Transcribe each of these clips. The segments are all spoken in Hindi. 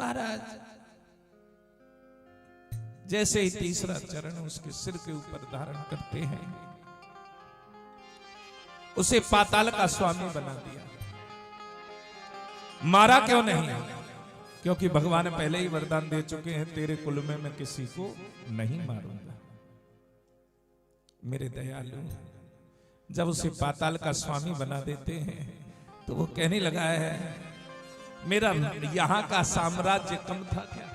महाराज जैसे ही तीसरा चरण उसके सिर के ऊपर धारण करते हैं, उसे पाताल का स्वामी बना दिया। मारा क्यों नहीं? क्योंकि भगवान पहले ही वरदान दे चुके हैं, तेरे कुल में मैं किसी को नहीं मारूंगा। मेरे दयालु, जब उसे पाताल का स्वामी बना देते हैं तो वो कहने लगा है, मेरा यहां का साम्राज्य कम था क्या?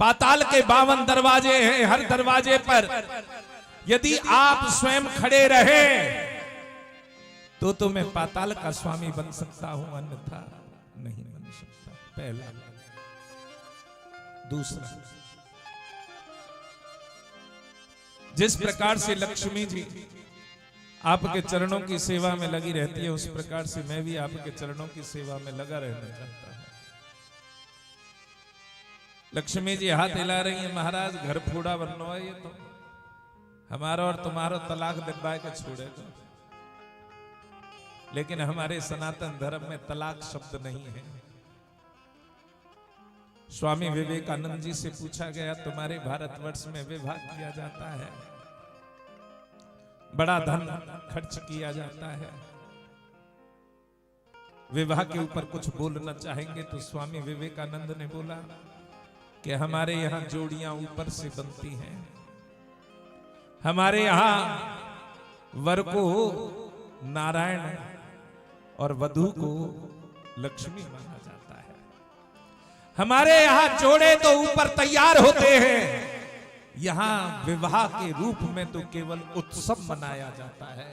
पाताल के 52 दरवाजे हैं, हर दरवाजे पर यदि आप स्वयं खड़े रहे तो मैं पाताल का स्वामी बन सकता हूं, अन्यथा नहीं बन सकता। पहला। दूसरा, जिस प्रकार से लक्ष्मी जी आपके चरणों की सेवा में लगी रहती है, उस प्रकार से मैं भी आपके चरणों की सेवा में लगा रहना चाहता हूं। लक्ष्मी जी हाथ हिला रही है, महाराज घर फोड़ा बनवा, ये तो हमारा और तुम्हारा तलाक दिलवाए के छोड़ेगा। लेकिन हमारे सनातन धर्म में तलाक शब्द नहीं है। स्वामी विवेकानंद जी से पूछा गया, तुम्हारे भारतवर्ष में विवाह किया जाता है, बड़ा धन खर्च किया जाता है, विवाह के ऊपर कुछ बोलना चाहेंगे? तो स्वामी विवेकानंद ने बोला कि हमारे यहां जोड़ियां ऊपर से बनती हैं, हमारे यहां वर को नारायण और वधू को लक्ष्मी माना जाता है। हमारे यहां जोड़े तो ऊपर तैयार होते हैं, यहां विवाह के रूप में तो केवल उत्सव मनाया जाता है।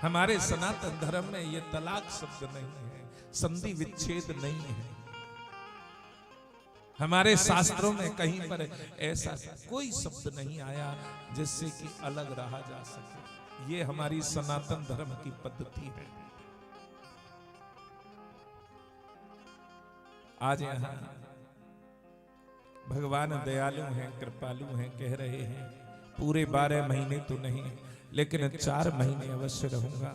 हमारे सनातन धर्म में यह तलाक शब्द नहीं है, संधि विच्छेद नहीं है। हमारे शास्त्रों में कहीं पर ऐसा कोई शब्द नहीं आया जिससे कि अलग रहा जा सके। ये हमारी सनातन धर्म की पद्धति है। आज यहां भगवान दयालु हैं, कृपालु हैं, कह रहे हैं पूरे 12 महीने तो नहीं, लेकिन 4 महीने अवश्य रहूंगा।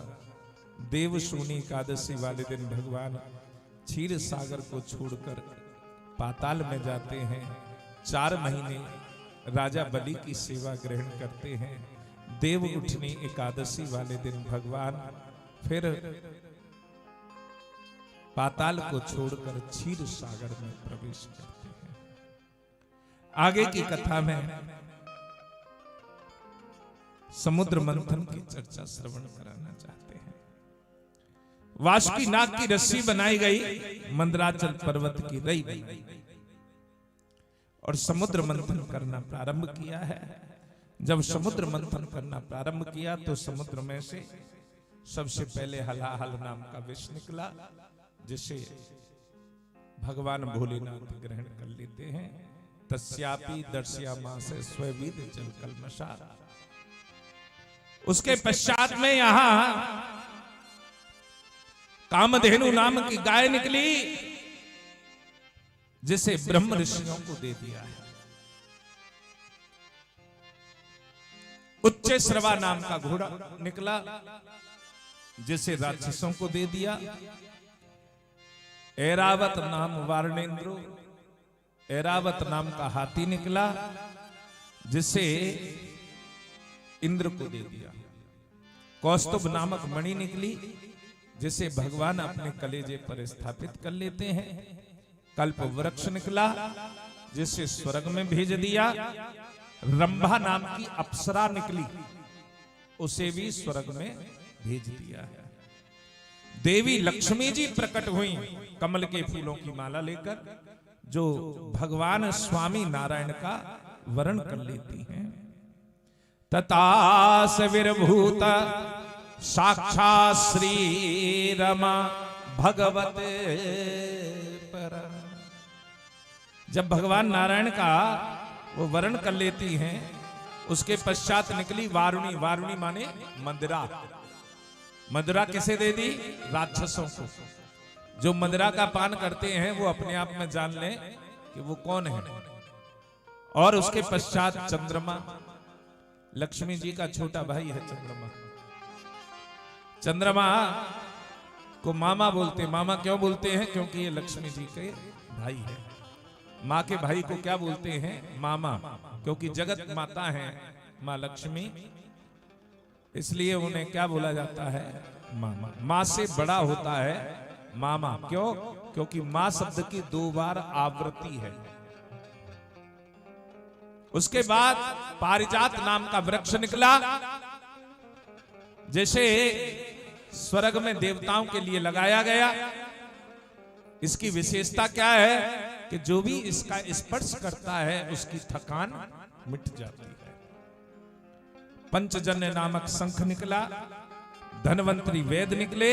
देवशूनी एकादशी वाले दिन भगवान क्षीर सागर को छोड़कर पाताल में जाते हैं। 4 महीने राजा बलि की सेवा ग्रहण करते हैं। देव उठनी एकादशी वाले दिन भगवान फिर पाताल को छोड़कर क्षीर सागर में प्रवेश करते हैं। आगे की कथा में समुद्र मंथन की चर्चा श्रवण कराना चाहते हैं। वासुकी नाग की रस्सी बनाई गई, मंदराचल पर्वत की रई बनाई गई और समुद्र मंथन करना प्रारंभ किया है। जब समुद्र मंथन करना प्रारंभ किया तो समुद्र में से सबसे पहले हलाहल नाम का विष निकला, जिसे भगवान भोलेनाथ ग्रहण कर लेते हैं। तस्यापि दर्श्यामासे स्वविद जल कल्मषा। उसके पश्चात में यहां कामधेनु नाम की गाय निकली, जिसे ब्रह्म ऋषियों को दे दिया है। उच्च श्रवा नाम का घोड़ा निकला, जिसे राक्षसों को दे दिया। ऐरावत नाम वारणेन्द्रो, ऐरावत नाम का हाथी निकला, जिसे इंद्र को दे दिया। कौस्तुभ नामक मणि निकली, जिसे भगवान अपने कलेजे पर स्थापित कर लेते हैं। कल्प वृक्ष निकला, जिसे स्वर्ग में भेज दिया। रंभा नाम की अप्सरा निकली, उसे भी स्वर्ग में भेज दिया है। देवी लक्ष्मी जी प्रकट हुई कमल के फूलों की माला लेकर, जो भगवान स्वामी नारायण का वर्ण कर लेती हैं। ततास विर्भूत साक्षात् श्री रमा भगवत पर। जब भगवान नारायण का वो वर्ण कर लेती हैं, उसके पश्चात निकली वारुणी। वारुणी माने मदिरा। मदिरा किसे दे दी? राक्षसों को। जो मदिरा का पान करते हैं वो अपने आप में जान लें कि वो कौन है। और उसके पश्चात चंद्रमा, लक्ष्मी जी का छोटा भाई है चंद्रमा। चंद्रमा को मामा बोलते हैं। मामा क्यों बोलते हैं? क्योंकि ये लक्ष्मी जी के भाई है। माँ के भाई को क्या बोलते हैं? मामा, क्योंकि जगत माता है माँ लक्ष्मी, इसलिए उन्हें क्या बोला जाता है? मामा। माँ से बड़ा होता है मामा। क्यों? क्योंकि माँ शब्द की 2 बार आवृत्ति है। उसके बाद पारिजात नाम का वृक्ष निकला। जैसे स्वर्ग में देवताओं के लिए लगाया गया, इसकी विशेषता क्या है कि जो भी इसका स्पर्श करता है उसकी थकान मिट जाती है। पंचजन्य नामक शंख निकला, धनवंतरी वेद निकले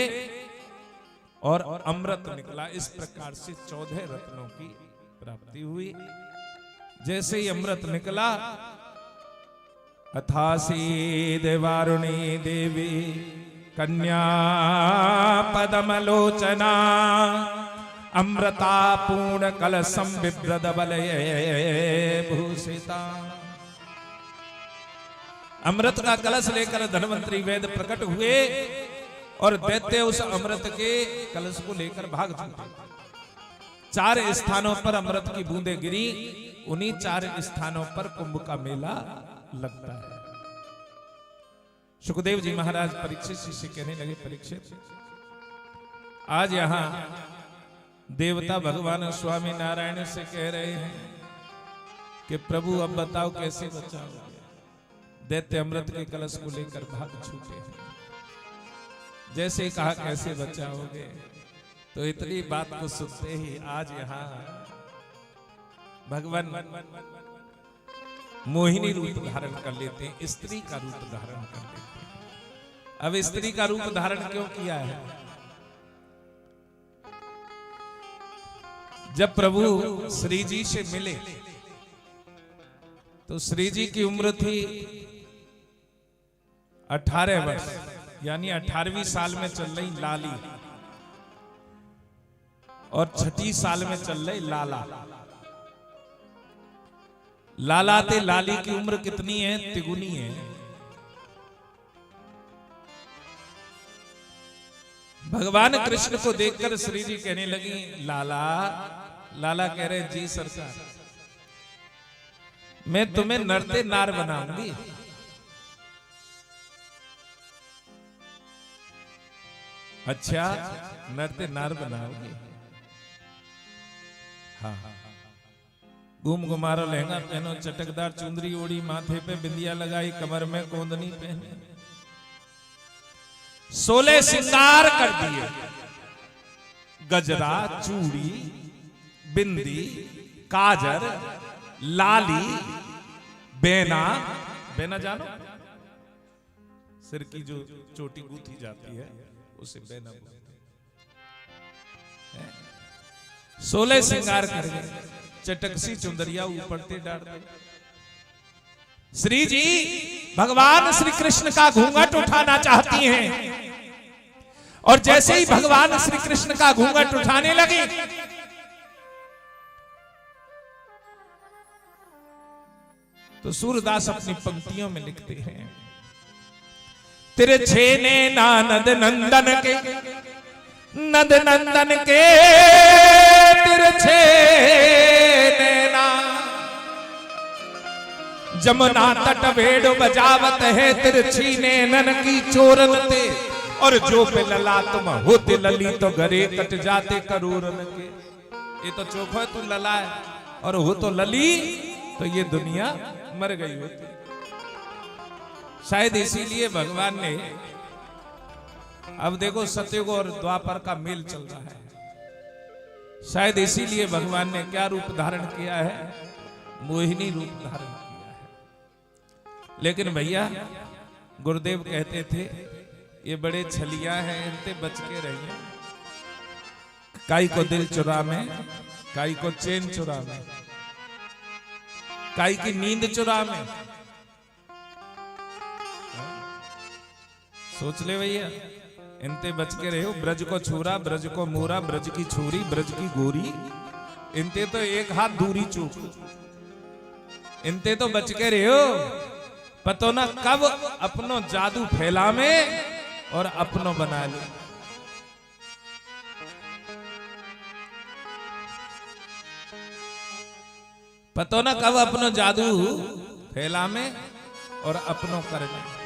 और अमृत निकला। इस प्रकार से 14 रत्नों की प्राप्ति हुई। जैसे ही अमृत निकला, अथासी देवारुणी देवी कन्या पदमलोचना अमृता पूर्ण कलशम बिभ्रद बलये भूषिता। अमृत का कलश लेकर धनवंतरी वेद प्रकट हुए और दैत्य उस अमृत के कलश को लेकर भाग छूटे। 4 स्थानों पर अमृत की बूंदें गिरी। उन्हीं 4 स्थानों पर कुंभ का मेला लगता है। सुखदेव जी महाराज परीक्षित से कहने लगे, परीक्षित, आज यहां देवता भगवान स्वामी नारायण से कह रहे हैं कि प्रभु अब बताओ कैसे बचाओगे? दैत्य अमृत के कलश को लेकर भाग छूटे हैं। जैसे कहा कैसे बचाओगे, तो इतनी बात को सुनते ही आज यहां भगवान मोहिनी रूप धारण कर लेते हैं, स्त्री का रूप धारण कर लेते हैं। अब स्त्री का रूप धारण क्यों किया है? जब प्रभु श्री जी से मिले तो श्री जी की उम्र थी 18 वर्ष, यानी 18वीं साल में चल रही लाली और 6ठी साल में चल रही लाला। लाला ते लाली की उम्र कितनी है? तिगुनी है। भगवान कृष्ण को देखकर श्री जी कहने लगी, लाला। लाला कह रहे, जी सरकार, मैं तुम्हें नरते नार बनाऊंगी। अच्छा, नरते नार बनाओगे? हाँ। घूम घुमारो लहंगा पहनो, चटकदार चुंदरी ओढ़ी, माथे पे बिंदिया लगाई, कमर में कोंदनी पहने, 16 श्रृंगार कर दिए। गजरा, चूड़ी, बिंदी, काजर, लाली, बेना। बेना जानो? सिर की जो चोटी गूंथी जाती है उसे बेना बोलते हैं। 16 श्रृंगार कर गए, चटकसी चुंदरिया ऊपर ते डालते। श्री जी भगवान श्री कृष्ण का घूंघट उठाना चाहती हैं, और जैसे ही भगवान श्री कृष्ण का घूंघट उठाने लगी, तो सूरदास अपनी पंक्तियों में लिखते हैं, तिरछे नैना नद नंदन के, नद नंदन के तिरछे नैना, जमुना तट भेड़ बजावत है तिरछी नैनन की चोरन ते, और जो पे लला तुम होते लली तो गरे कट जाते करोरन के। ये तो चोखो है, तू लला है, और हो तो लली तो ये दुनिया मर गई होती। शायद इसीलिए भगवान ने, अब देखो सतयुग और द्वापर का मेल चल रहा है, शायद इसीलिए भगवान ने क्या रूप धारण किया है? मोहिनी रूप धारण किया है। लेकिन भैया गुरुदेव कहते थे, ये बड़े छलिया हैं, इनसे बच के रहिए। काई को दिल चुरा में, काई को चैन चुरा में, काई की नींद चुरा में। सोच ले भैया, इनते बच के रहो। ब्रज को छूरा, ब्रज को मोरा, ब्रज की छोरी, ब्रज की गोरी, इनते तो एक हाथ दूरी चूक, इनते तो बच के रहो। पतो ना कब अपनो जादू फैला में और अपनो बना ले। पतो न कब अपनो जादू फैला में और अपनो कर में।